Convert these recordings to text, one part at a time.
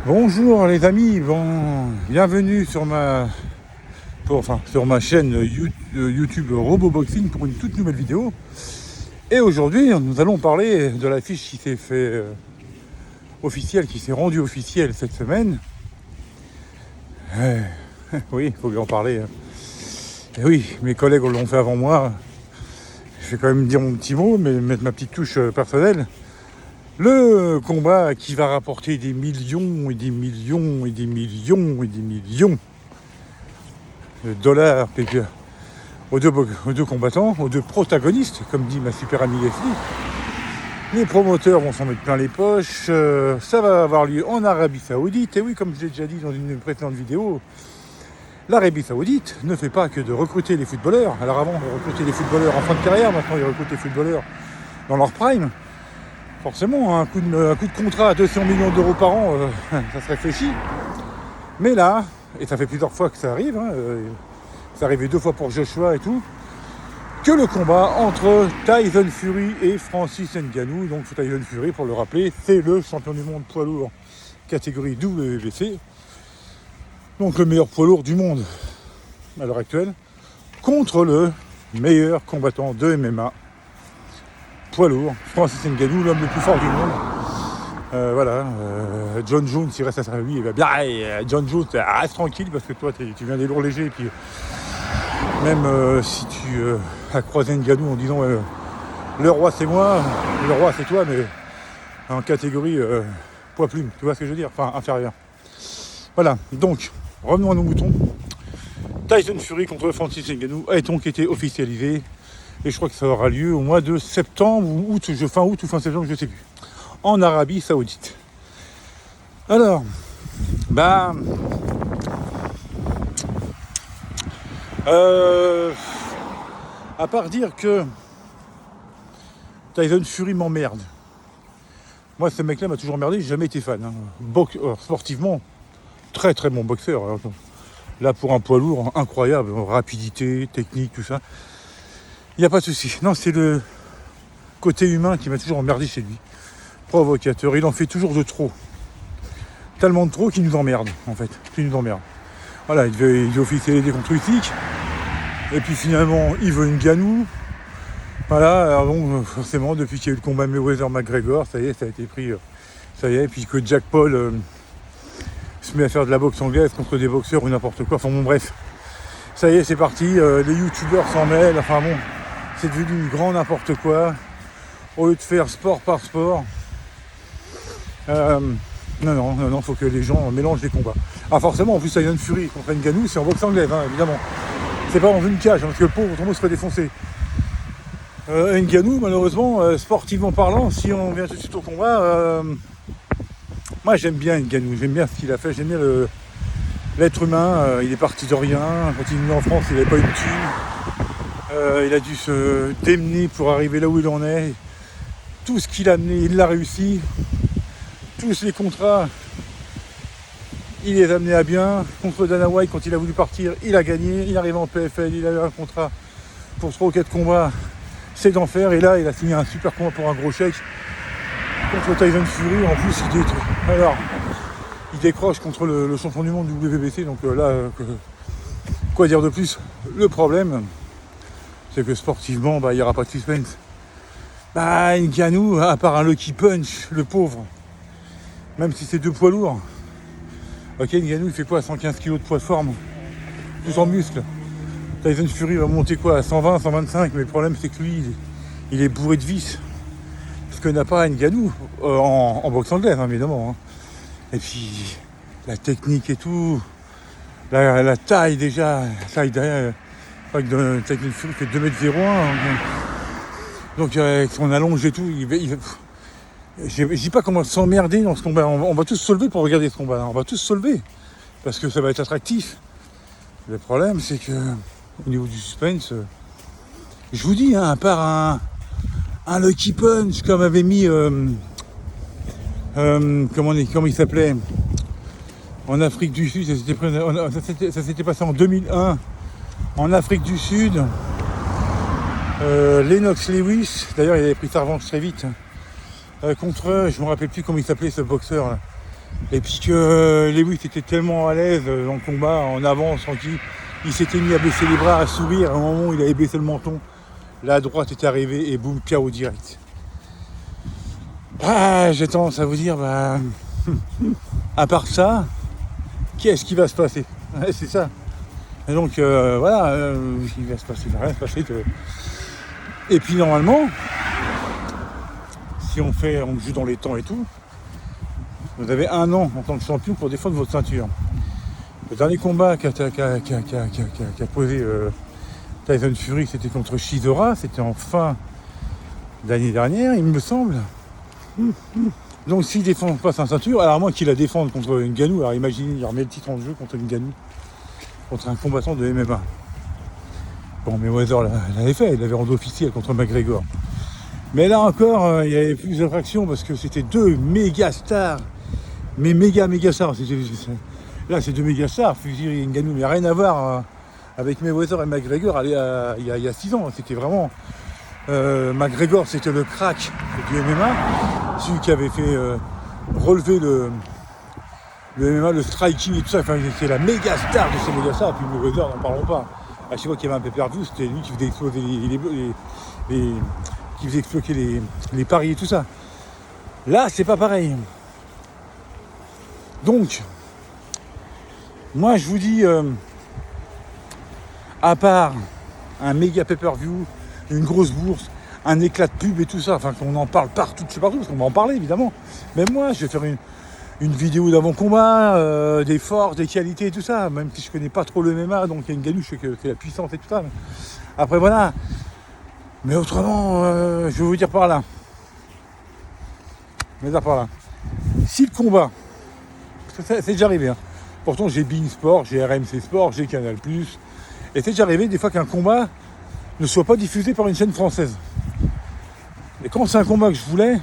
Bonjour les amis, bienvenue sur ma chaîne YouTube RoboBoxing pour une toute nouvelle vidéo. Et aujourd'hui, nous allons parler de l'affiche qui s'est fait officielle, qui s'est rendue officielle cette semaine. Oui, il faut bien en parler. Et oui, mes collègues l'ont fait avant moi. Je vais quand même dire mon petit mot, mais mettre ma petite touche personnelle. Le combat qui va rapporter des millions et des millions et des millions et des millions de dollars aux deux combattants, aux deux protagonistes, comme dit ma super amie Leslie. Les promoteurs vont s'en mettre plein les poches. Ça va avoir lieu en Arabie Saoudite. Et oui, comme je l'ai déjà dit dans une précédente vidéo, l'Arabie Saoudite ne fait pas que de recruter les footballeurs. Alors avant, de recruter les footballeurs en fin de carrière, maintenant ils recrutent les footballeurs dans leur prime. Forcément, un coup de contrat à 200 millions d'euros par an, ça se réfléchit. Mais là, et ça fait plusieurs fois que ça arrive, c'est arrivé 2 fois pour Joshua et tout, que le combat entre Tyson Fury et Francis Ngannou. Donc Tyson Fury, pour le rappeler, c'est le champion du monde poids lourd catégorie WBC. Donc le meilleur poids lourd du monde à l'heure actuelle, contre le meilleur combattant de MMA poids lourd, Francis Ngannou, l'homme le plus fort du monde. John Jones, il reste à sa vie, il va bien. John Jones, reste tranquille parce que toi, tu viens des lourds légers. Et puis, même si tu as croisé Ngannou en disant le roi c'est moi, le roi c'est toi, mais en catégorie poids plume, tu vois ce que je veux dire, enfin inférieur. Voilà, donc revenons à nos moutons. Tyson Fury contre Francis Ngannou a donc été officialisé. Et je crois que ça aura lieu au mois de septembre ou août, fin août ou fin septembre, je ne sais plus. En Arabie Saoudite. Alors, à part dire que Tyson Fury m'emmerde. Moi, ce mec-là m'a toujours emmerdé, j'ai jamais été fan. Sportivement, très très bon boxeur. Là, pour un poids lourd, incroyable, rapidité, technique, tout ça. Il n'y a pas de souci. Non, c'est le côté humain qui m'a toujours emmerdé chez lui. Provocateur, il en fait toujours de trop. Tellement de trop qu'il nous emmerde, en fait. Qu'il nous emmerde. Voilà, il veut officialiser contre Usyk. Et puis finalement, il veut une Ngannou. Voilà, alors bon, forcément, depuis qu'il y a eu le combat Mayweather-McGregor, ça y est, ça a été pris. Ça y est, puis que Jack Paul se met à faire de la boxe anglaise contre des boxeurs ou n'importe quoi. Enfin bon, bref. Ça y est, c'est parti. Les youtubeurs s'en mêlent. Enfin bon. C'est devenu grand n'importe quoi. Au lieu de faire sport par sport. Non, faut que les gens mélangent les combats. Ah forcément, en plus Tyson Fury contre Ngannou, c'est en boxe anglaise, évidemment. C'est pas dans une cage, parce que le pauvre Thomas se fait défoncer. Ngannou, malheureusement, sportivement parlant, si on vient tout de suite au combat, moi j'aime bien Ngannou, j'aime bien ce qu'il a fait, j'aime bien l'être humain. Il est parti de rien, quand il est venu en France, il n'avait pas une thune. Il a dû se démener pour arriver là où il en est. Tout ce qu'il a amené, il l'a réussi. Tous les contrats, il les a amenés à bien. Contre Dana White, quand il a voulu partir, il a gagné. Il arrive en PFL, il a eu un contrat pour 3 ou 4 combats. C'est d'enfer. Et là, il a signé un super combat pour un gros chèque contre Tyson Fury. En plus, il décroche contre le champion du monde du WBC. Donc quoi dire de plus? Le problème, c'est que sportivement, il n'y aura pas de suspense. Ngannou, à part un lucky punch, le pauvre, même si c'est 2 poids lourds. Ok, Ngannou, il fait quoi? 115 kg de poids de forme, tout en muscle. Tyson Fury va monter quoi? À 120, 125, mais le problème, c'est que lui, il est bourré de vis. Ce que n'a pas Ngannou, en boxe anglaise, évidemment. Et puis, la technique et tout, la taille déjà, la taille derrière, Tyson Fury fait 2m01. Donc avec son allonge et tout, je dis pas qu'on va s'emmerder dans ce combat. On va tous se lever pour regarder ce combat. On va tous se lever parce que ça va être attractif. Le problème, c'est que au niveau du suspense, je vous dis, à part un lucky punch comme avait mis, comment il s'appelait, en Afrique du Sud, ça s'était passé en 2001 en Afrique du Sud. Lennox Lewis, d'ailleurs il avait pris sa revanche très vite contre, je me rappelle plus comment il s'appelait ce boxeur là. Et puis que Lewis était tellement à l'aise dans le combat, en avance, tranquille, il s'était mis à baisser les bras, à sourire. À un moment où il avait baissé le menton, la droite était arrivée et boum, KO direct. Ah, j'ai tendance à vous dire, bah, à part ça, qu'est-ce qui va se passer? Ouais, c'est ça. Et donc voilà, il va rien se passer. Et puis normalement, si on joue dans les temps et tout, vous avez 1 an en tant que champion pour défendre votre ceinture. Le dernier combat qu'a posé Tyson Fury, c'était contre Chisora, c'était en fin d'année dernière, il me semble. Donc s'il défend pas sa ceinture, alors à moins qu'il la défende contre Ngannou, alors imaginez, il remet le titre en jeu contre Ngannou, contre un combattant de MMA. Bon, Mayweather l'avait fait, il l'avait rendu officiel contre McGregor. Mais là encore, il y avait plus d'attraction parce que c'était 2 méga stars. Mais méga stars. Là, c'est 2 méga stars. Fury et Ngannou, mais rien à voir avec Mayweather et McGregor il y a 6 ans. C'était vraiment... McGregor, c'était le crack du MMA. Celui qui avait fait relever le MMA, le striking et tout ça. Enfin, c'était la méga star de ces méga stars. Et puis Mayweather, n'en parlons pas. À chaque fois qu'il y avait un pay-per-view, c'était lui qui faisait exploser qui faisait exploser les paris et tout ça. Là, c'est pas pareil. Donc, moi, je vous dis, à part un méga pay-per-view, une grosse bourse, un éclat de pub et tout ça, enfin, qu'on en parle partout, je sais partout, parce qu'on va en parler, évidemment. Même moi, je vais faire une vidéo d'avant-combat, des forces, des qualités et tout ça, même si je connais pas trop le MMA, donc il y a une Ngannou, je sais que c'est la puissance et tout ça. Après, voilà. Mais autrement, je vais vous dire par là. Si le combat, c'est déjà arrivé, hein. Pourtant j'ai Bein Sport, j'ai RMC Sport, j'ai Canal+, et c'est déjà arrivé des fois qu'un combat ne soit pas diffusé par une chaîne française. Et quand c'est un combat que je voulais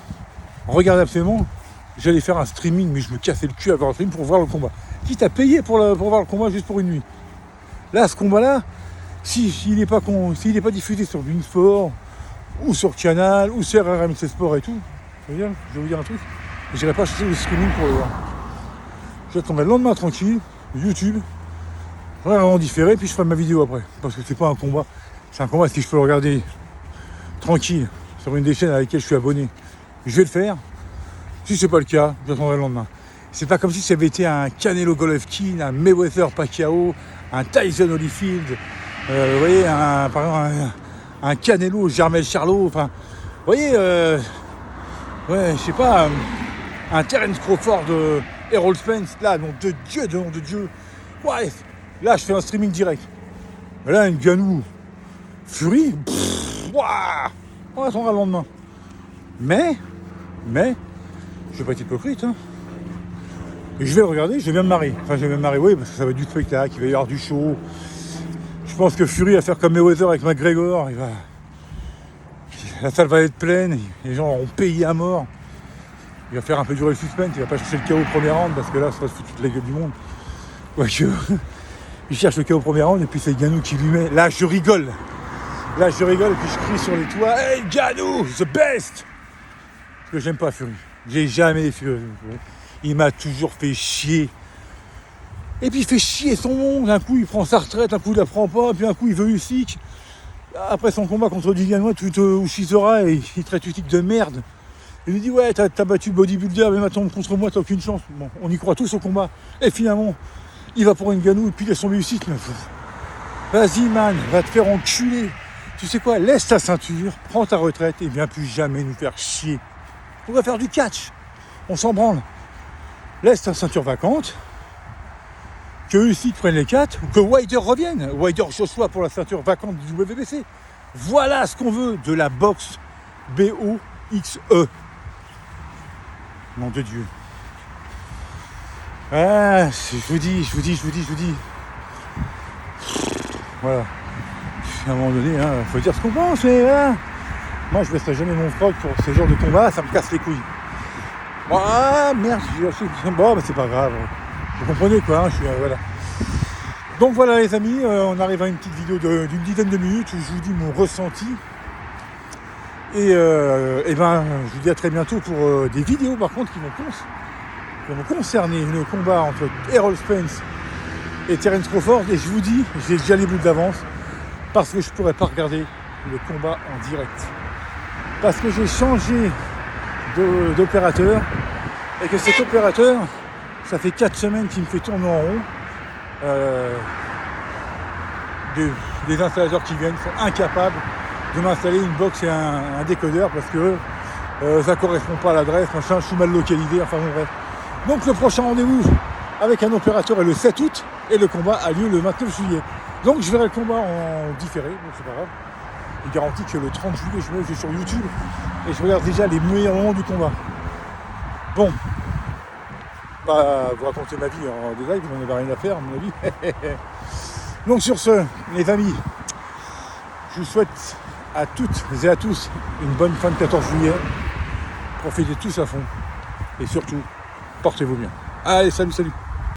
regarder absolument, j'allais faire un streaming, mais je me cassais le cul à voir un streaming pour voir le combat. Quitte à payer pour voir le combat juste pour une nuit. Là, ce combat-là, s'il n'est pas diffusé sur Bein Sport, ou sur Canal, ou sur RMC Sport et tout, je vais vous dire un truc, je n'irai pas chercher le streaming pour le voir. J'attendrai le lendemain tranquille, YouTube, vraiment différé, puis je ferai ma vidéo après. Parce que c'est pas un combat. C'est un combat, si je peux le regarder tranquille sur une des chaînes avec lesquelles je suis abonné, je vais le faire. Si c'est pas le cas, j'attendrai le lendemain. C'est pas comme si ça avait été un Canelo Golovkin, un Mayweather Pacquiao, un Tyson Holyfield, vous voyez, par exemple un Canelo Jermel Charlo, enfin, vous voyez, ouais, je sais pas, un Terence Crawford, Errol Spence, là, nom de Dieu, ouais, là, je fais un streaming direct. Mais là, Ngannou, Fury, on attendra le lendemain. Mais, je vais pas être hypocrite, hein. Et je vais le regarder, je vais bien me marrer. Enfin, je vais bien me marrer, oui, parce que ça va être du spectacle, il va y avoir du show. Je pense que Fury va faire comme Mayweather avec McGregor. La salle va être pleine, les gens auront payé à mort. Il va faire un peu durer le suspense, il va pas chercher le KO au premier round, parce que là, ça va se foutre toute la gueule du monde. Quoique, il cherche le KO au premier round, et puis c'est Ngannou qui lui met. Là, je rigole, et puis je crie sur les toits, « Hey, Ngannou, the best !» Parce que j'aime pas Fury. J'ai jamais Fury. Il m'a toujours fait chier. Et puis il fait chier son monde. Un coup il prend sa retraite, un coup il la prend pas, puis un coup il veut Usyk. Après son combat contre Dillian ou Chisora, il traite Usyk de merde. Il lui dit ouais, t'as battu le bodybuilder, mais maintenant contre moi t'as aucune chance. Bon, on y croit tous au combat. Et finalement, il va pour Ngannou et puis il laisse tomber Usyk. Vas-y man, va te faire enculer. Tu sais quoi, laisse ta ceinture, prends ta retraite et viens plus jamais nous faire chier. On va faire du catch. On s'en branle. Laisse ta ceinture vacante. Que Usyk prenne les 4, ou que Wilder revienne. Wilder Joshua pour la ceinture vacante du WBC. Voilà ce qu'on veut de la boxe B-O-X-E. Nom de Dieu. Ah, je vous dis. Voilà. À un moment donné, il faut dire ce qu'on pense, mais voilà. Moi, je ne baisserai jamais mon froc pour ce genre de combat, ça me casse les couilles. Ah, merde, bon, mais c'est pas grave. Vous comprenez quoi, voilà. Donc voilà les amis, on arrive à une petite vidéo d'une dizaine de minutes où je vous dis mon ressenti. Et ben je vous dis à très bientôt pour des vidéos par contre qui vont vont me concerner le combat entre Errol Spence et Terence Crawford, et je vous dis, j'ai déjà les bouts d'avance, parce que je ne pourrais pas regarder le combat en direct. Parce que j'ai changé d'opérateur, et que cet opérateur, ça fait 4 semaines qu'il me fait tourner en rond. Des installateurs qui viennent sont incapables de m'installer une box et un décodeur parce que ça ne correspond pas à l'adresse, machin, je suis mal localisé, enfin bon bref. Donc le prochain rendez-vous avec un opérateur est le 7 août et le combat a lieu le 29 juillet. Donc je verrai le combat en différé, donc c'est pas grave. Il garantit que le 30 juillet je me mets sur YouTube et je regarde déjà les meilleurs moments du combat. Bon, pas vous raconter ma vie en détail, vous n'en avez rien à faire à mon avis. Donc sur ce, les amis, je vous souhaite à toutes et à tous une bonne fin de 14 juillet. Profitez tous à fond et surtout, portez-vous bien. Allez, salut, salut.